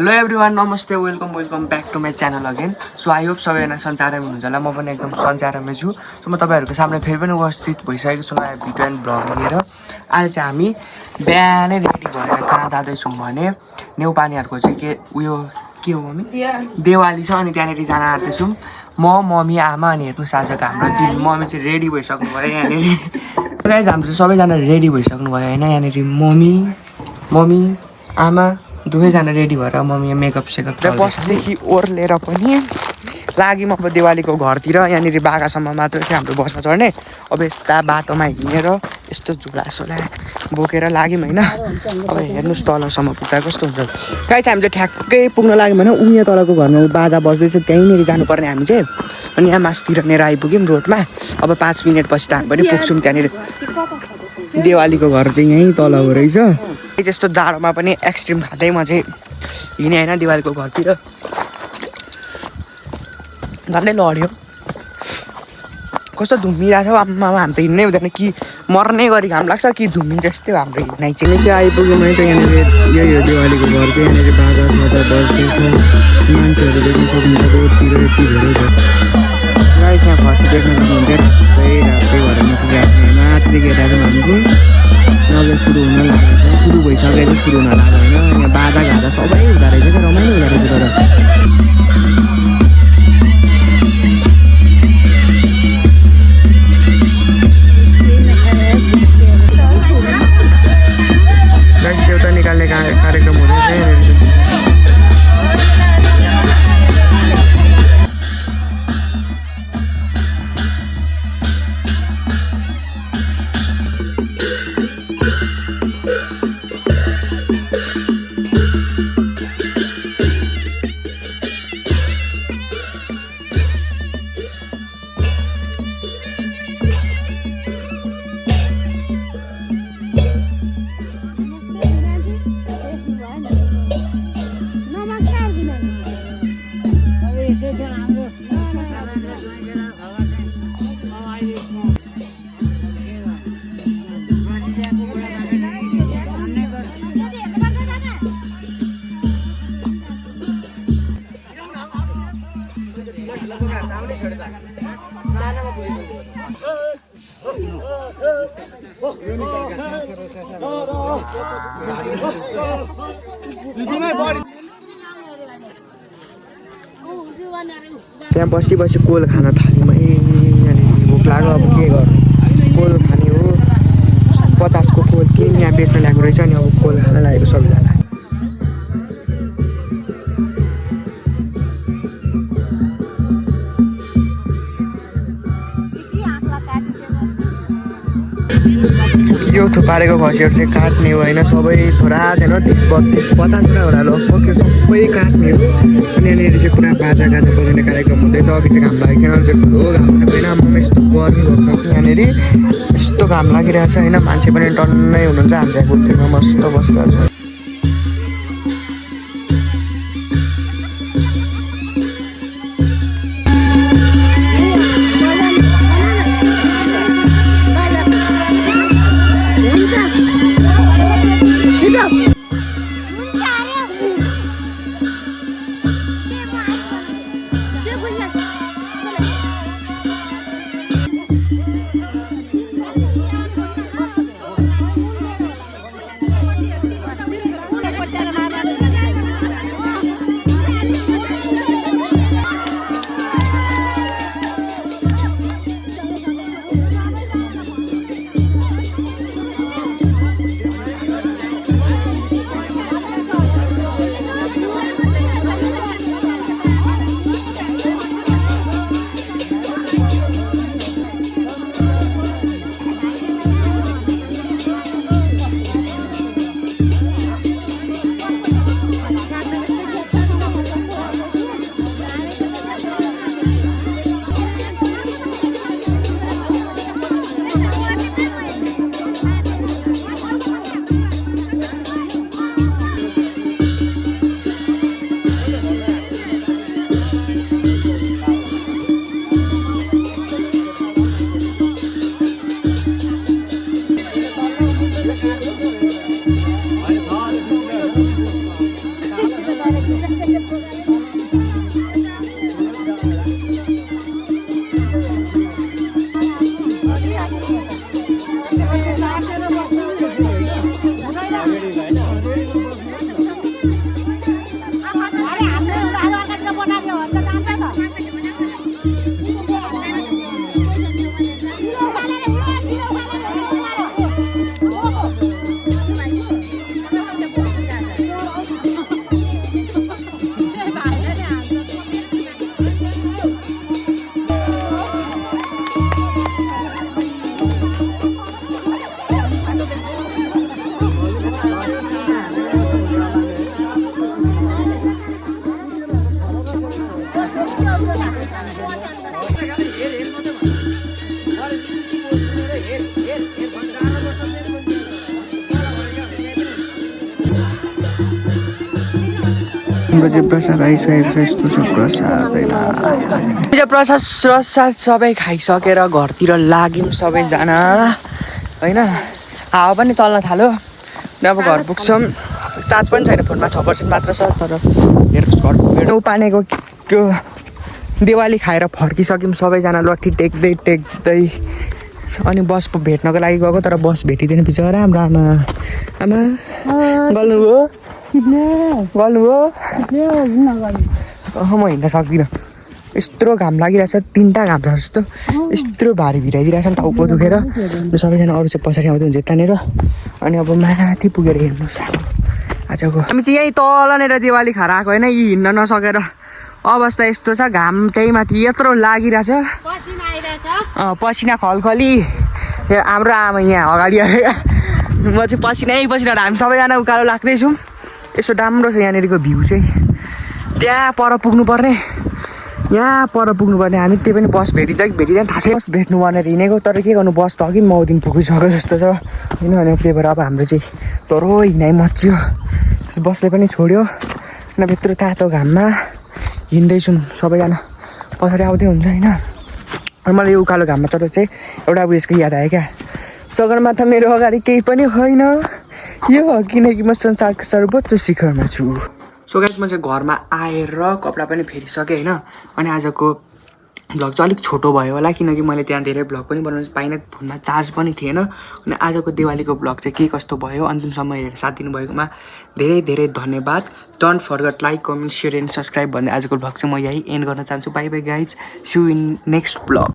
Hello everyone, नमस्ते, welcome back to my channel again. So I hope सबैजना सञ्चारमा हुनुहुन्छ होला। म पनि एकदम सञ्चारमा छु। सो म तपाईँहरूको सामने फेरि पनि उपस्थित भइसकेको छु नयाँ भिडियो एन्ड भ्लग लिएर। आज चाहिँ हामी बिहानै रेडी भएर कहाँ जाँदैछौँ भने नेउपानेहरूको चाहिँ के हो मम्मी दिवाली छ, अनि त्यहाँनिर जान आँट्दैछौँ। म, मम्मी, आमा अनि हेर्नुहोस् आजको हाम्रो दिन। मम्मी चाहिँ रेडी भइसक्नु भयो यहाँनिर। गाइज हाम्रो चाहिँ सबैजना रेडी भइसक्नु भयो होइन। यहाँनिर मम्मी आमा दुवैजना रेडी भएर मम्मी मेकअप सेकअप बसदेखि ओर्लेर पनि लाग्यौँ अब दिवालीको घरतिर। यहाँनिर बागासम्म मात्र थियो हाम्रो बसमा चढ्ने। अब यस्ता बाटोमा हिँडेर यस्तो झोलासोला बोकेर लाग्यौँ होइन। अब हेर्नुहोस् तलसम्म पुग्दा कस्तो हुन्छ। गाइस हामी चाहिँ ठ्याक्कै पुग्न लाग्यौँ भने उहाँ तलको घरमा बाजा बज्दैछ, त्यहीँनिर जानुपर्ने हामी चाहिँ। अनि यहाँ मासतिर राइपुग्यौँ रोडमा। अब 5 मिनट पछि त हामी पनि पुग्छौँ त्यहाँनिर। दिवालीको घर चाहिँ यहीँ तल हो रहेछ। त्यस्तो जाडोमा पनि एक्सट्रिम खाँदै म चाहिँ हिँडेँ होइन दिवालीको घरतिर। झन्डै लड्यो, कस्तो धुम्मिरहेको छ आम्मा। हामी त हिँड्नै हुँदैन कि मर्ने गरी घाम लाग्छ कि धुम्मिन्छ, यस्तै हो हाम्रो हिँड्नै चाहिँ आइपुग्यौँ है त। यहाँनिर यही हो दिवालीको घर चाहिँ। यहाँनिर बाजा साजा बज्दैछ, मान्छेहरू देख्न सक्नुहुन्छ रोडतिर यति धेरै छ। गाइस यहाँ खसी देख्न सक्नुहुन्थ्यो, रातै भएर निस्किरहेको माथिदेखि हेरेर हामी चाहिँ नजर सुरु हुन लागेको छ। सुरु भइसकेको चाहिँ सुरु हुन लाग्यो होइन। यहाँ बाजा गाजा सबै हुँदो रहेछ क्या, रमाइलो हुँदो रहेछ। तर देउता निकाल्ने कार्यक्रम हुँदैछ। त्यहाँ बसी बसी कोल खान थाल्यौँ है। यहाँनिर भोक लाग्यो, अब के गर्नु, कोल खाने हो। 50 को कोल किन यहाँ बेच्न ल्याएको रहेछ। अनि अब कोल खान लागेको सबैजना। यो थुपारेको खसीहरू चाहिँ काट्ने हो होइन। सबै छोरा छैन 30-50 लगभग यो सबै काट्ने हो। अनि यहाँनिर चाहिँ पुरा बाजा गाजा बजाउने कार्यक्रम हुँदैछ। अघि चाहिँ घाम लागेको थिएन, चाहिँ ठुलो घाम लाग्दैन। आम्मामा यस्तो गर्मी भएको थियो यहाँनिर, यस्तो घाम लागिरहेछ होइन। मान्छे पनि टन्नै हुनुहुन्छ। हामी चाहिँ गुल्तीमा मस्त बसिरहेको छ। हाम्रो चाहिँ प्रसाद आइसकेको छ यस्तो छ प्रसाद प्रसाद प्रसाद सबै खाइसकेर घरतिर लाग्यौँ सबैजना होइन हावा पनि चल्न थाल्यो अनि अब घर पुग्छौँ चार्ज पनि छैन फोनमा 6% मात्र छ तर हेर्नुहोस् घर पुगेर उपानेको त्यो दिवाली खाएर फर्किसक्यौँ सबैजना लट्ठी टेक्दै टेक्दै अनि बस भेट्नको लागि गएको तर बस भेटिँदैन बिचरा हाम्रो आमा आमा गल्नुभयो गल्नुभयो म हिँड्न सक्दिनँ यत्रो घाम लागिरहेछ 3टा घाम छ जस्तो यत्रो भारी भिराइदिरहेछ नि टाउको दुखेर सबैजना अरू चाहिँ पछाडि आउँदै हुन्छ यतानिर अनि अब माथि पुगेर हेर्नुहोस् आजको हामी चाहिँ यहीँ तलनिर दिवाली खाएर आएको होइन यी हिँड्न नसकेर अवस्था यस्तो छ घाम त्यही माथि यत्रो लागिरहेछ पसिना खलखली हाम्रो आमा यहाँ अगाडि म चाहिँ पसिना हामी सबैजना उकालो लाग्दैछौँ यसो राम्रो छ यहाँनिरको भ्यू चाहिँ त्यहाँ पर पुग्नुपर्ने यहाँ पर पुग्नुपर्ने हामी त्यही पनि बस भेटिन्छ कि भेटिँदैन थाहा छैन बस भेट्नु भनेर हिँडेको तर के गर्नु बस त अघि मौदिन पुगिसक्यो जस्तो छ होइन अनि त्यही भएर अब हाम्रो चाहिँ तरो हिँडाइ मच्यो बसले पनि छोड्यो नभए यत्रो तातो घाममा हिँड्दैछौँ सबैजना पछाडि आउँदै हुन्छ होइन अनि मलाई यो उकालो घाममा तर चाहिँ एउटा अब यसको याद आयो क्या सगरमाथा मेरो अगाडि केही पनि होइन यो हो किनकि म संसारको सर्वोच्च शिखरमा छु सो गाइस म चाहिँ घरमा आएर कपडा पनि फेरिसकेँ होइन अनि आजको भ्लग चाहिँ अलिक छोटो भयो होला किनकि मैले त्यहाँ धेरै भ्लग पनि बनाउनु पाइनँ फोनमा चार्ज पनि थिएन अनि आजको दिवालीको भ्लग चाहिँ के कस्तो भयो अन्तिमसम्म हेरेर साथ दिनुभएकोमा धेरै धेरै धन्यवाद don't forget like comment share and subscribe भन्दै आजको भ्लग चाहिँ म यही एन्ड गर्न चाहन्छु bye bye guys see you in next vlog